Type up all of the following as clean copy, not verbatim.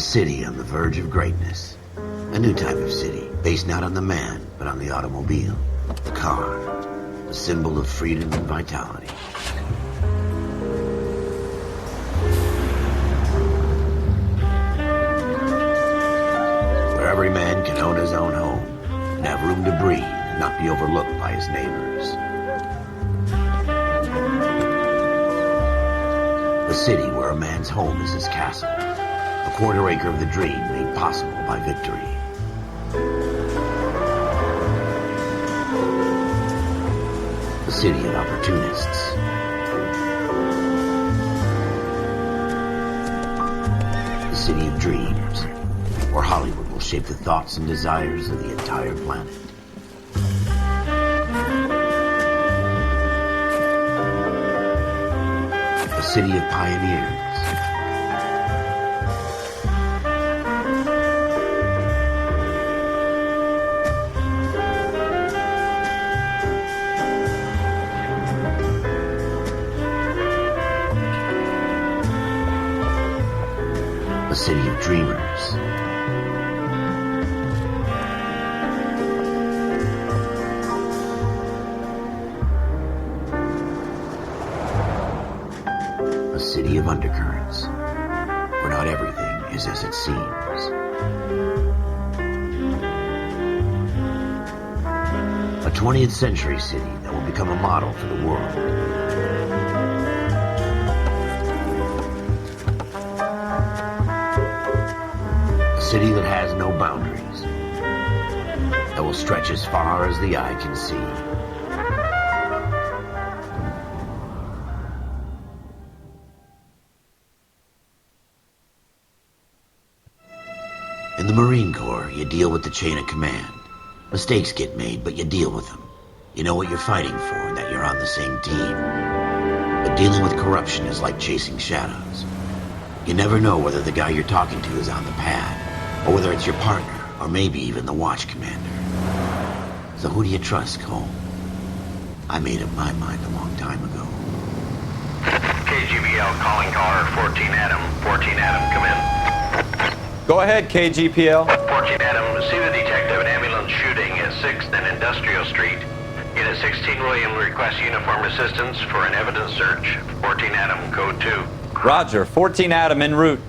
city on the verge of greatness. A new type of city, based not on the man, but on the automobile. The car. The symbol of freedom and vitality. Where every man can own his own home, and have room to breathe, and not be overlooked by his neighbors. The city where a man's home is his castle. A quarter acre of the dream made possible by victory. The city of opportunists. The city of dreams, where Hollywood will shape the thoughts and desires of the entire planet. The city of pioneers. A city of dreamers. A city of undercurrents, where not everything is as it seems. A 20th century city that will become a model for the world. A city that has no boundaries, that will stretch as far as the eye can see. In the Marine Corps, you deal with the chain of command. Mistakes get made, but you deal with them. You know what you're fighting for, and that you're on the same team. But dealing with corruption is like chasing shadows. You never know whether the guy you're talking to is on the pad, or whether it's your partner, or maybe even the watch commander. So who do you trust, Cole? I made up my mind a long time ago. KGBL calling caller 14 Adam. 14 Adam, come in. Go ahead, KGPL. 14 Adam, see the detective an ambulance shooting at 6th and Industrial Street. Unit 16 William requests uniformed assistance for an evidence search. 14 Adam, code 2. Roger, 14 Adam en route.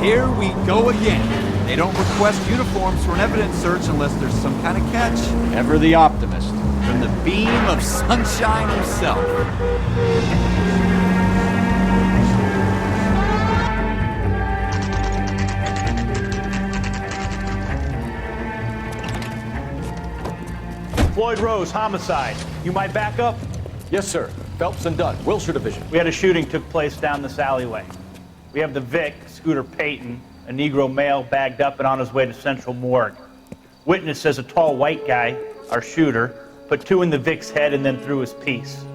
Here we go again. They don't request uniforms for an evidence search unless there's some kind of catch. Ever the optimist. From the beam of sunshine himself. Floyd Rose, homicide. You might back up? Yes, sir. Phelps and Dunn, Wilshire Division. We had a shooting took place down this alleyway. We have the Vic, Scooter Payton, a Negro male bagged up and on his way to Central Morgue. Witness says a tall white guy, our shooter, put 2 in the Vic's head and then threw his piece.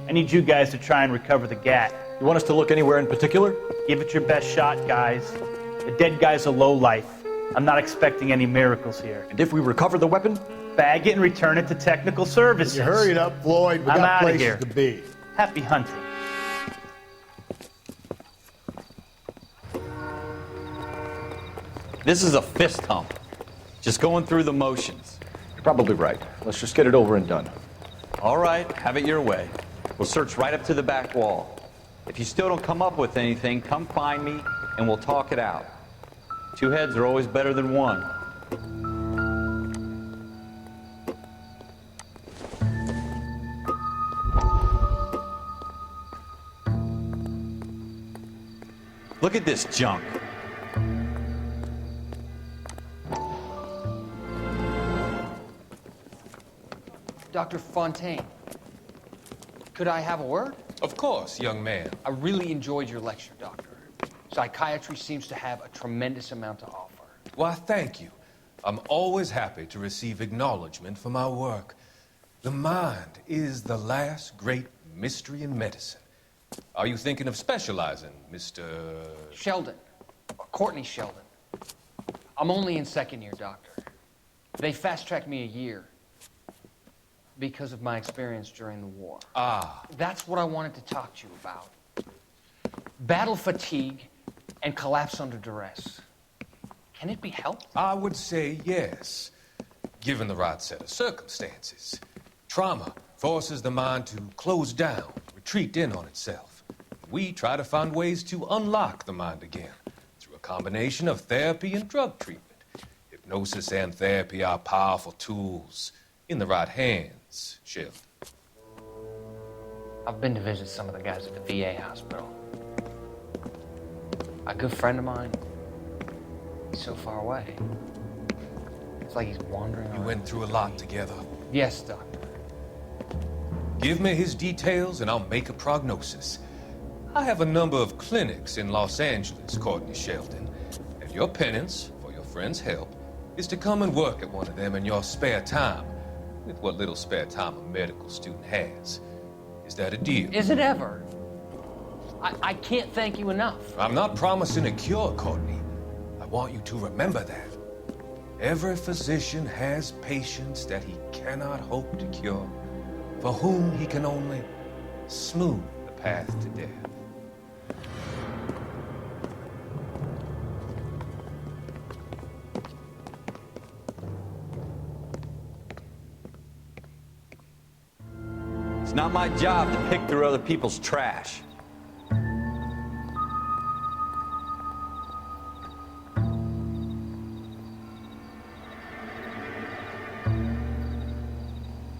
I need you guys to try and recover the gat. You want us to look anywhere in particular? Give it your best shot, guys. The dead guy's a lowlife. I'm not expecting any miracles here. And if we recover the weapon? Bag it and return it to technical services. You hurry it up, Floyd. We I'm got outta places here. to be. Happy hunting. This is a fist hump. Just going through the motions. You're probably right. Let's just get it over and done. All right, have it your way. We'll search right up to the back wall. If you still don't come up with anything, come find me and we'll talk it out. 2 heads are always better than 1. Look at this junk. Dr. Fontaine, could I have a word? Of course, young man. I really enjoyed your lecture, Doctor. Psychiatry seems to have a tremendous amount to offer. Why, thank you. I'm always happy to receive acknowledgement for my work. The mind is the last great mystery in medicine. Are you thinking of specializing, Mr. Sheldon. Courtney Sheldon. I'm only in second year, Doctor. They fast-tracked me a year because of my experience during the war. Ah. That's what I wanted to talk to you about. Battle fatigue and collapse under duress. Can it be helped? I would say yes, given the right set of circumstances. Trauma forces the mind to close down, retreat in on itself. We try to find ways to unlock the mind again through a combination of therapy and drug treatment. Hypnosis and therapy are powerful tools in the right hands, Sheldon. I've been to visit some of the guys at the VA hospital. A good friend of mine, he's so far away. It's like he's wandering You around. went through a lot together. Yes, Doctor. Give me his details and I'll make a prognosis. I have a number of clinics in Los Angeles, Courtney Sheldon, and your penance for your friend's help is to come and work at one of them in your spare time, with what little spare time a medical student has. Is that a deal? Is it ever? I can't thank you enough. I'm not promising a cure, Courtney. I want you to remember that. Every physician has patients that he cannot hope to cure, for whom he can only smooth the path to death. It's not my job to pick through other people's trash.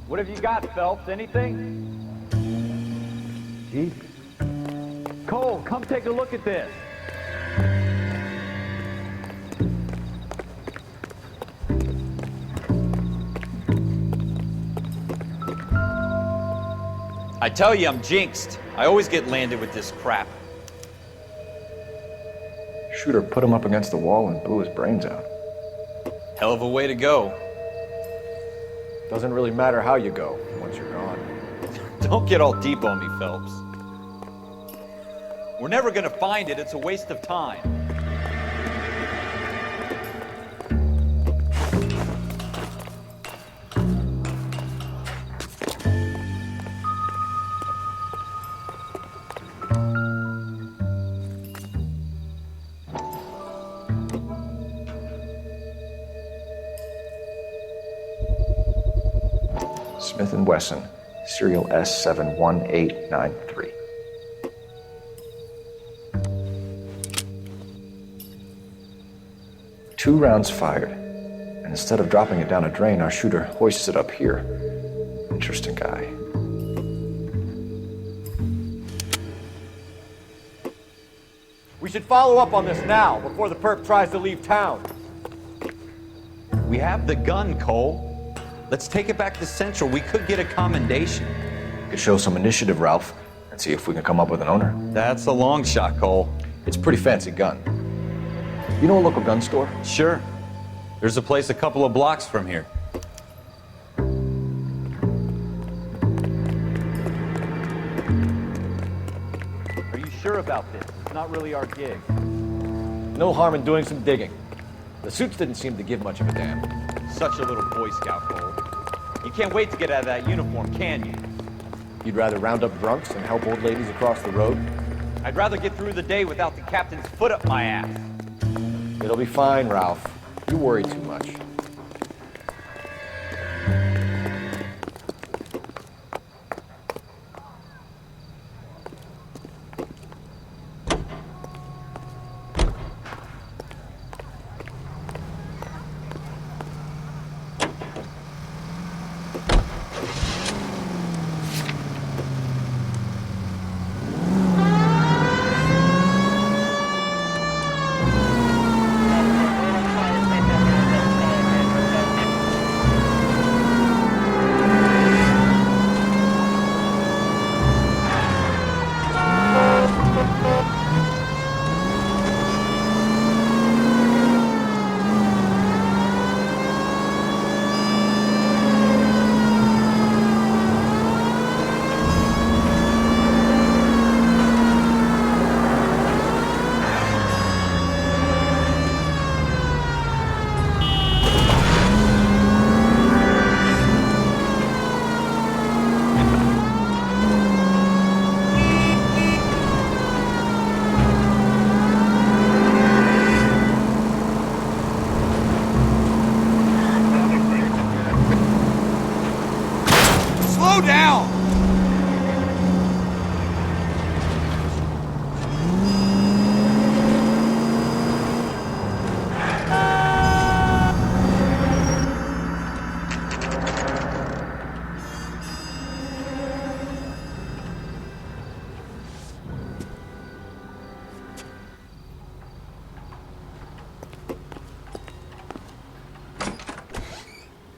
What have you got, Phelps? Anything? Jesus. Cole, come take a look at this. I tell you, I'm jinxed. I always get landed with this crap. Shooter put him up against the wall and blew his brains out. Hell of a way to go. Doesn't really matter how you go once you're gone. Don't get all deep on me, Phelps. We're never gonna find it. It's a waste of time. Smith & Wesson, serial S71893. Two rounds fired, and instead of dropping it down a drain, our shooter hoists it up here. Interesting guy. We should follow up on this now, before the perp tries to leave town. We have the gun, Cole. Let's take it back to Central. We could get a commendation. Could show some initiative, Ralph, and see if we can come up with an owner. That's a long shot, Cole. It's a pretty fancy gun. You know a local gun store? Sure. There's a place a couple of blocks from here. Are you sure about this? It's not really our gig. No harm in doing some digging. The suits didn't seem to give much of a damn. Such a little Boy Scout, Cole. You can't wait to get out of that uniform, can you? You'd rather round up drunks and help old ladies across the road? I'd rather get through the day without the captain's foot up my ass. It'll be fine, Ralph. You worry too much.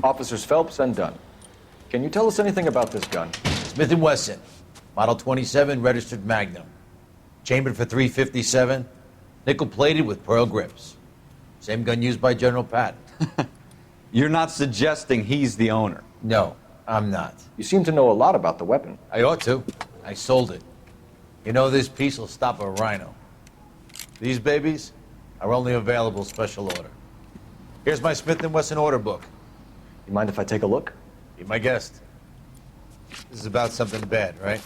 Officers Phelps and Dunn. Can you tell us anything about this gun? Smith & Wesson, Model 27, registered Magnum. Chambered for .357, nickel-plated with pearl grips. Same gun used by General Patton. You're not suggesting he's the owner? No, I'm not. You seem to know a lot about the weapon. I ought to. I sold it. You know, this piece will stop a rhino. These babies are only available special order. Here's my Smith & Wesson order book. You mind if I take a look? Be my guest. This is about something bad, right?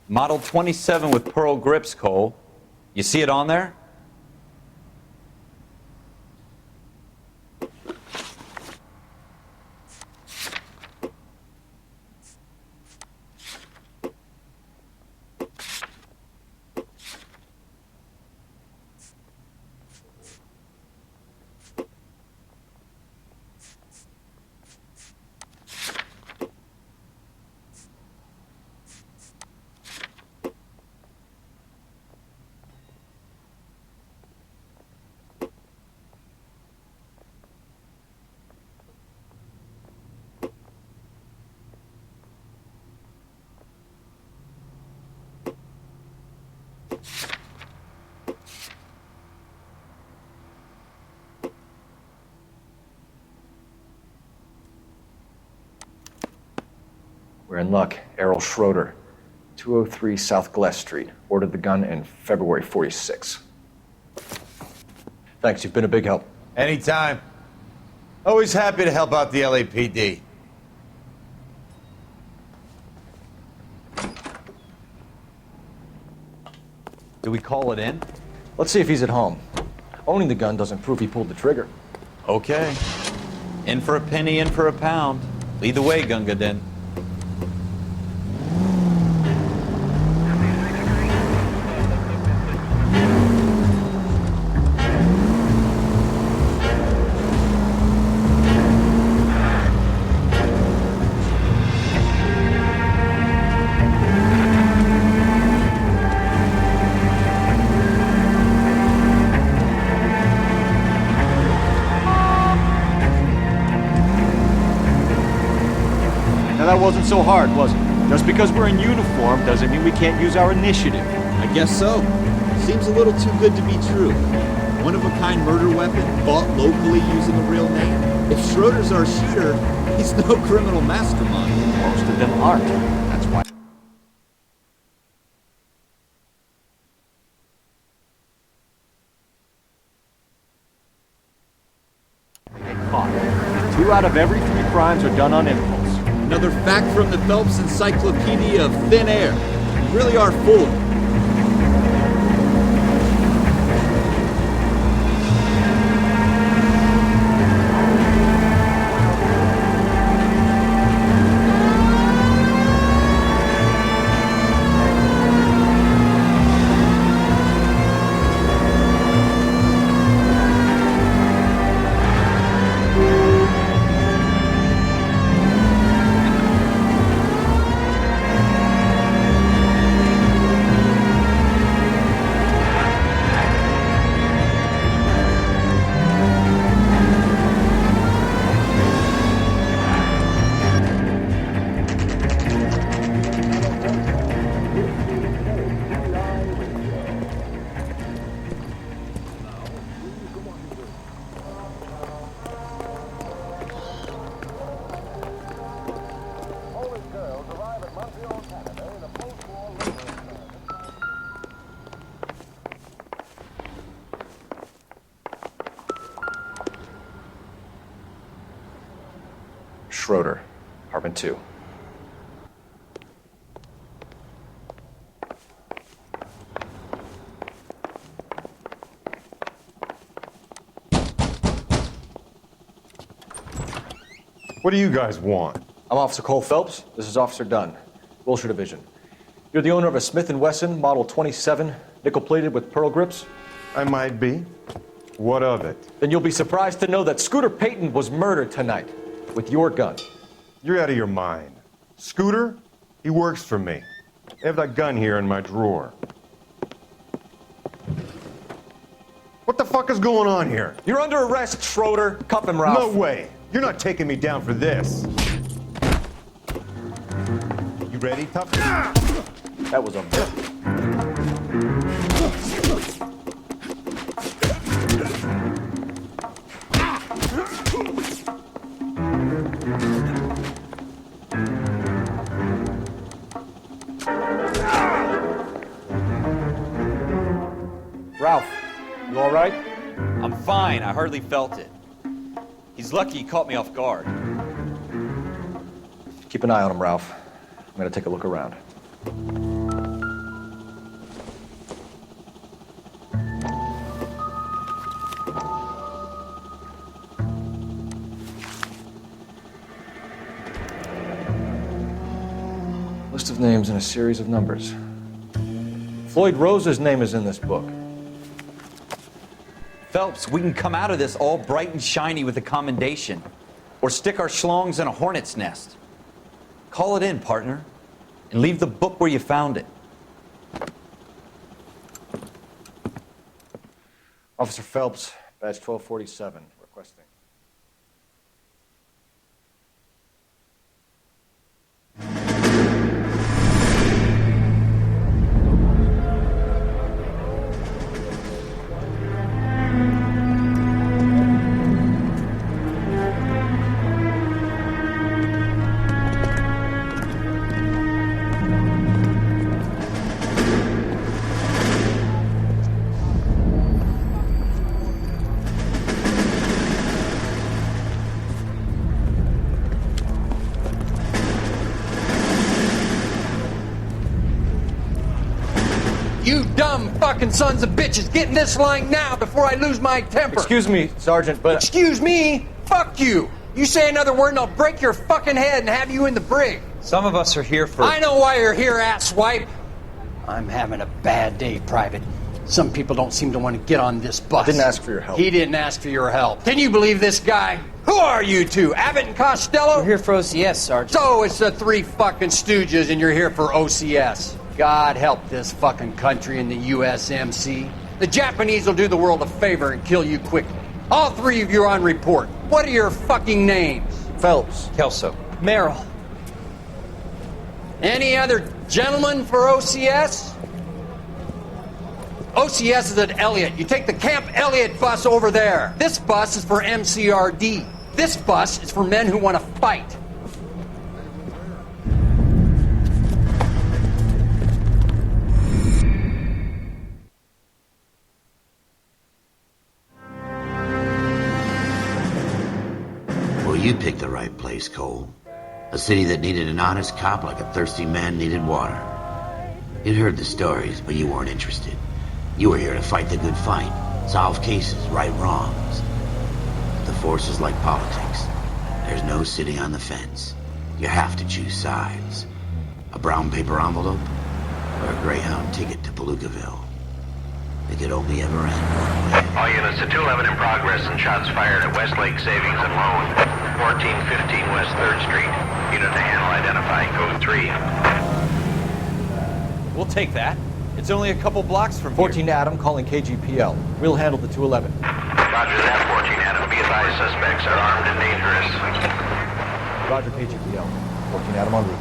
Model 27 with pearl grips, Cole. You see it on there? We're in luck. Errol Schroeder, 203 South Glass Street. Ordered the gun in February '46. Thanks, you've been a big help. Anytime. Always happy to help out the LAPD. Do we call it in? Let's see if he's at home. Owning the gun doesn't prove he pulled the trigger. Okay. In for a penny, in for a pound. Lead the way, Gunga Din. Now that wasn't so hard, was it? Just because we're in uniform doesn't mean we can't use our initiative. I guess so. Seems a little too good to be true. One-of-a-kind murder weapon bought locally using a real name. If Schroeder's our shooter, he's no criminal mastermind. Most of them aren't. That's why. Caught. 2 out of every 3 crimes are done on impulse. Another fact from the Phelps Encyclopedia of Thin Air. You really are full of it. Schroeder, apartment 2. What do you guys want? I'm Officer Cole Phelps. This is Officer Dunn, Wilshire Division. You're the owner of a Smith & Wesson Model 27, nickel-plated with pearl grips? I might be. What of it? Then you'll be surprised to know that Scooter Payton was murdered tonight with your gun. You're out of your mind. Scooter? He works for me. I have that gun here in my drawer. What the the fuck is going on here? You're under arrest, Schroeder. Cuff him, Ralph. No way. You're not taking me down for this. You ready, tough? That was a bit. Ralph, you all right? I'm fine. I hardly felt it. He's lucky he caught me off guard. Keep an eye on him, Ralph. I'm gonna take a look around. List of names and a series of numbers. Floyd Rose's name is in this book. Phelps, we can come out of this all bright and shiny with a commendation. Or stick our schlongs in a hornet's nest. Call it in, partner. And leave the book where you found it. Officer Phelps, badge 1247, requesting. You dumb fucking sons of bitches, get in this line now before I lose my temper. Excuse me, Sergeant, but... Excuse me? Fuck you. You say another word and I'll break your fucking head and have you in the brig. Some of us are here for... I know why you're here, asswipe. I'm having a bad day, Private. Some people don't seem to want to get on this bus. I didn't ask for your help. He didn't ask for your help. Can you believe this guy? Who are you two? Abbott and Costello? We're here for OCS, Sergeant. So it's the three fucking stooges and you're here for OCS. God help this fucking country and the USMC. The Japanese will do the world a favor and kill you quickly. All three of you are on report. What are your fucking names? Phelps. Kelso. Merrill. Any other gentlemen for OCS? OCS is at Elliott. You take the Camp Elliott bus over there. This bus is for MCRD. This bus is for men who want to fight. Well, you picked the right place, Cole. A city that needed an honest cop like a thirsty man needed water. You'd heard the stories, but you weren't interested. You were here to fight the good fight, solve cases, right wrongs. But the force is like politics. There's no sitting on the fence. You have to choose sides. A brown paper envelope or a Greyhound ticket to Palookaville. It could only ever end one way. All units to 211 in progress and shots fired at Westlake Savings and Loan, 1415 West 3rd Street. Unit to handle identify, code 3. We'll take that. It's only a couple blocks from 14 here. Adam calling KGPL. We'll handle the 211. Roger that, 14 Adam. Be advised, suspects are armed and dangerous. Roger, KGPL. 14 Adam en route.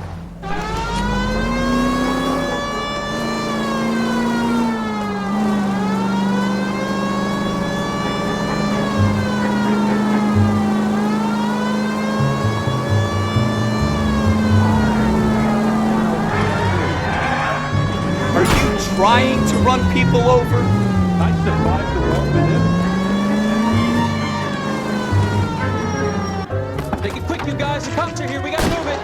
Trying to run people over? I survived the war with him. Make it quick, you guys. The cops are here. We gotta move it.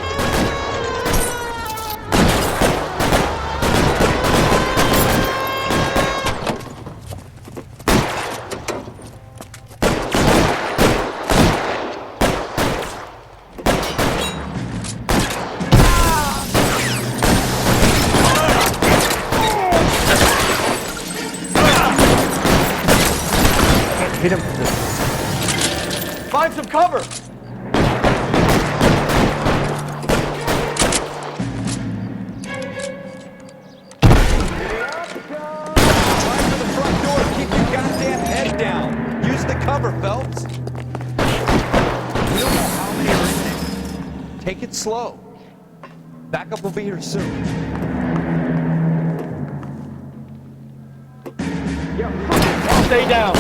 Hit him. Find some cover. Try for the front door. Keep your goddamn head down. cover, Phelps. We don't know how many are in there. Take it slow. Backup will be here soon. Stay down.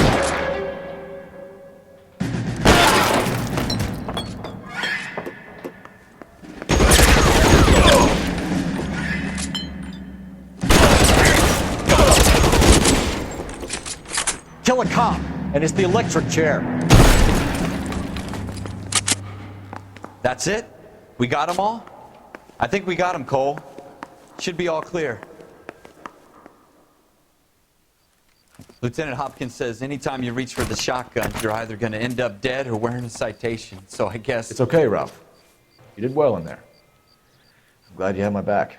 Kill a cop, and it's the electric chair. That's it? We got them all? I think we got them, Cole. Should be all clear. Lieutenant Hopkins says anytime you reach for the shotgun, you're either going to end up dead or wearing a citation. So I guess... It's okay, Ralph. You did well in there. I'm glad you had my back.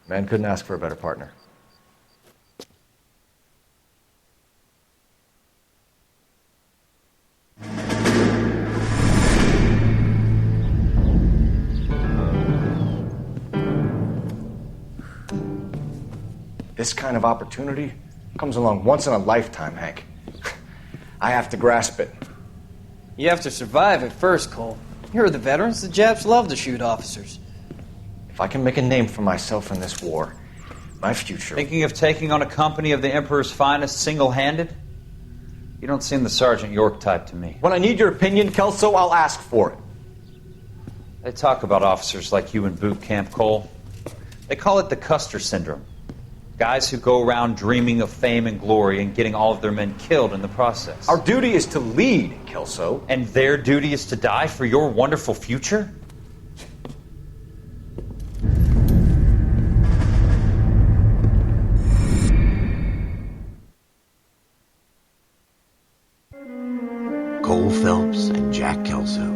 Man couldn't ask for a better partner. This kind of opportunity comes along once in a lifetime, Hank. I have to grasp it. You have to survive it first, Cole. Here are the veterans. The Japs love to shoot officers. If I can make a name for myself in this war, my future... Thinking of taking on a company of the Emperor's finest single-handed? You don't seem the Sergeant York type to me. When I need your opinion, Kelso, I'll ask for it. They talk about officers like you in boot camp, Cole. They call it the Custer Syndrome. Guys who go around dreaming of fame and glory and getting all of their men killed in the process. Our duty is to lead, Kelso. And their duty is to die for your wonderful future? Cole Phelps and Jack Kelso.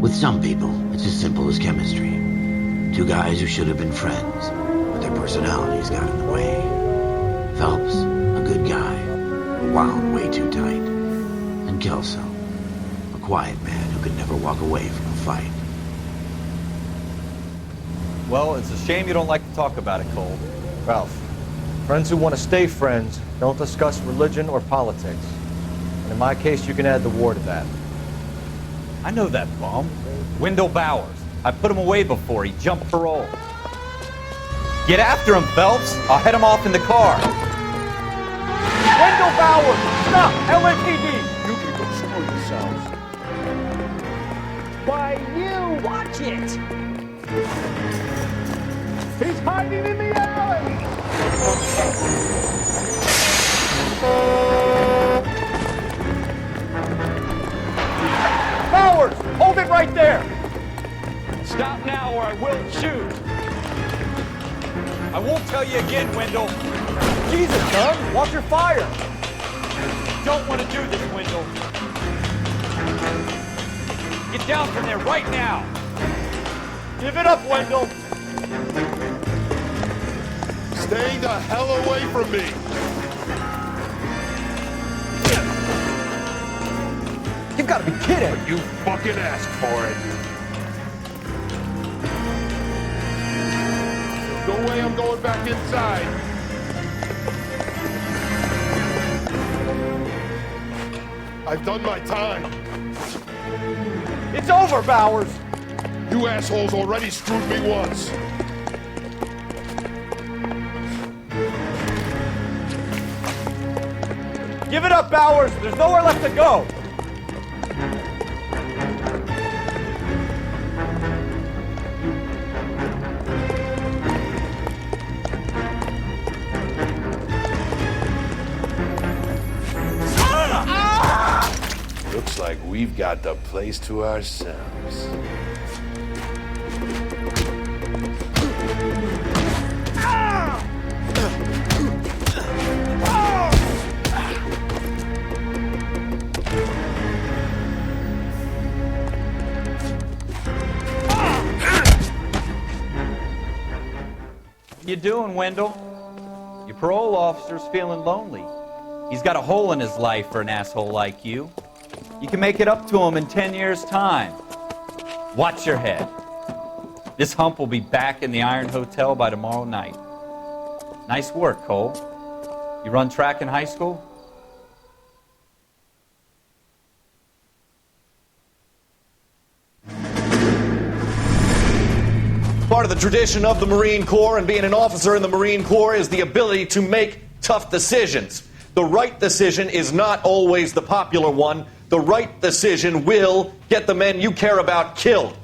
With some people, it's as simple as chemistry. Two guys who should have been friends, but their personalities got in the way. Phelps, a good guy, wound way too tight. And Kelso, a quiet man who could never walk away from a fight. Well, it's a shame you don't like to talk about it, Cole. Ralph, friends who want to stay friends don't discuss religion or politics. And in my case, you can add the war to that. I know that bum. Wendell Bowers. I put him away before. He jumped parole. Get after him, Phelps. I'll head him off in the car. Wendell Bowers! Stop! LAPD! You can go screw yourselves. Why, you! Watch it! He's hiding in the alley! Bowers! Hold it right there! Stop now or I will shoot! I won't tell you again, Wendell. Jesus, son! Watch your fire! Don't want to do this, Wendell. Get down from there right now. Give it up, Wendell! Stay the hell away from me! You've got to be kidding! You fucking asked for it! No way I'm going back inside! I've done my time! It's over, Bowers! You assholes already screwed me once! Give it up, Bowers! There's nowhere left to go! Looks like we've got the place to ourselves. What you doing, Wendell? Your parole officer's feeling lonely. He's got a hole in his life for an asshole like you. You can make it up to him in 10 years' time. Watch your head. This hump will be back in the Iron Hotel by tomorrow night. Nice work, Cole. You run track in high school? part of the tradition of the Marine Corps, and being an officer in the Marine Corps is the ability to make tough decisions. The right decision is not always the popular one. The right decision will get the men you care about killed.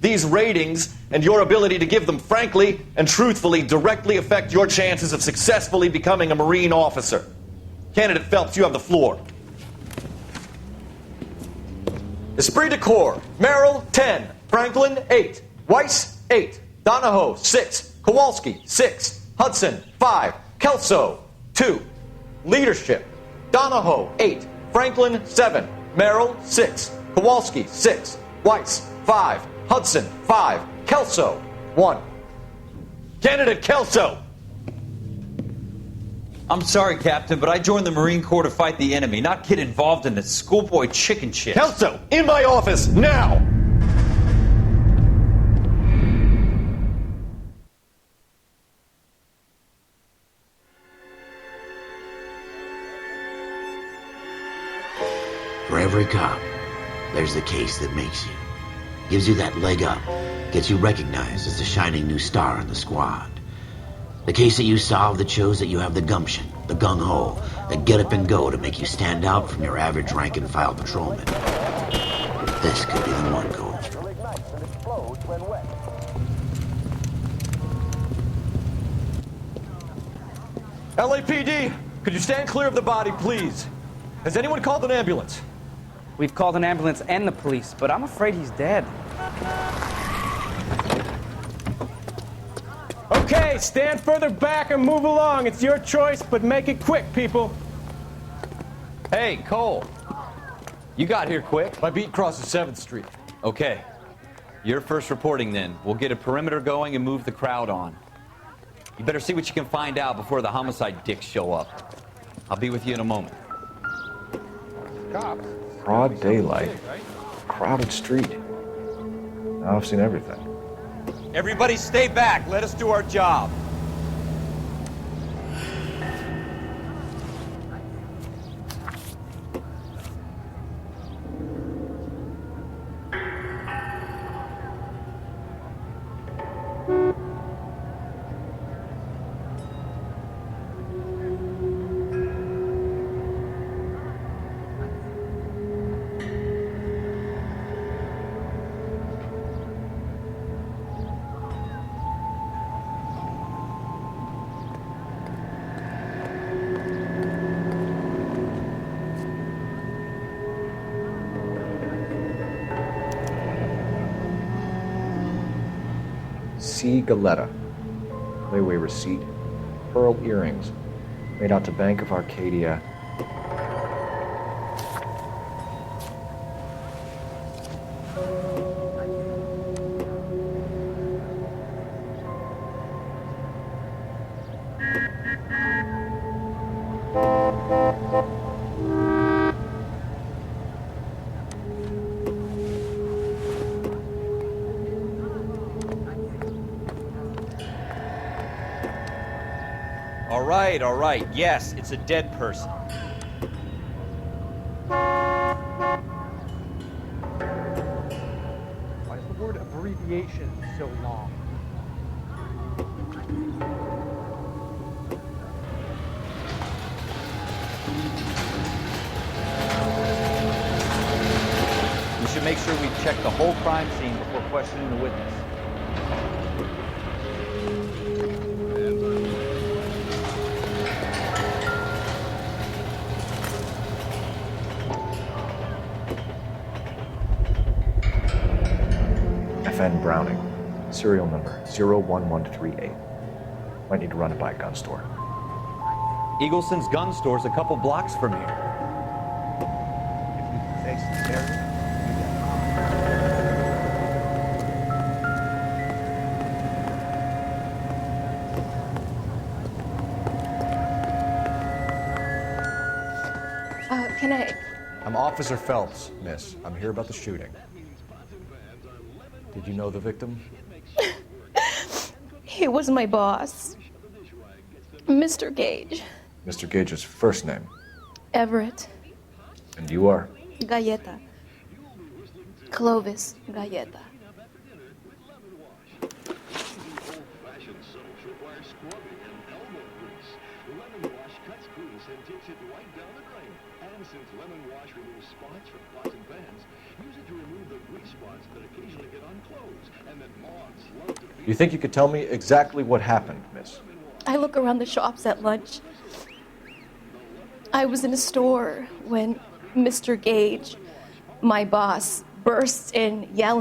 These ratings and your ability to give them frankly and truthfully directly affect your chances of successfully becoming a Marine officer. Candidate Phelps, you have the floor. Esprit de Corps, Merrill, 10. Franklin, 8. Weiss, 8. Donahoe, 6. Kowalski, 6. Hudson, 5. Kelso, 2. Leadership, Donahoe, 8. Franklin, 7. Merrill, 6. Kowalski, 6. Weiss, 5. Hudson, 5. Kelso, 1. Candidate Kelso! I'm sorry, Captain, but I joined the Marine Corps to fight the enemy, not get involved in this schoolboy chicken shit. Kelso, in my office, now! For every cop, there's the case that makes you. Gives you that leg up, gets you recognized as the shining new star in the squad. The case that you solve that shows that you have the gumption, the gung-ho, the get up and go to make you stand out from your average rank-and-file patrolman. This could be the one, Cole. LAPD, could you stand clear of the body, please? Has anyone called an ambulance? We've called an ambulance and the police, but I'm afraid he's dead. Okay, stand further back and move along. It's your choice, but make it quick, people. Hey, Cole. You got here quick. My beat crosses 7th Street. Okay. You're first reporting then. We'll get a perimeter going and move the crowd on. You better see what you can find out before the homicide dicks show up. I'll be with you in a moment. Cops. Broad daylight. Crowded street. Now I've seen everything. Everybody stay back. Let us do our job. C. Galetta. Layaway receipt. Pearl earrings. Made out to Bank of Arcadia. All right. Yes, it's a dead person. Why is the word abbreviation so long? We should make sure we check the whole crime scene before questioning the witness. F.N. Browning. Serial number 01138. Might need to run it by a gun store. Eagleson's gun store's a couple blocks from here. Can I... I'm Officer Phelps, miss. I'm here about the shooting. Did you know the victim? He was my boss. Mr. Gage. Mr. Gage's first name. Everett. And you are? Galleta. Clovis Galleta. scrubbing and elbow grease. Lemon Wash cuts grease and takes it right down the drain. And since Lemon Wash removes spots from pots and pans, use it to remove the grease spots that occasionally get on clothes and that moths love to feed. You think you could tell me exactly what happened, miss? I look around the shops at lunch. I was in a store when Mr. Gage, my boss, bursts in yelling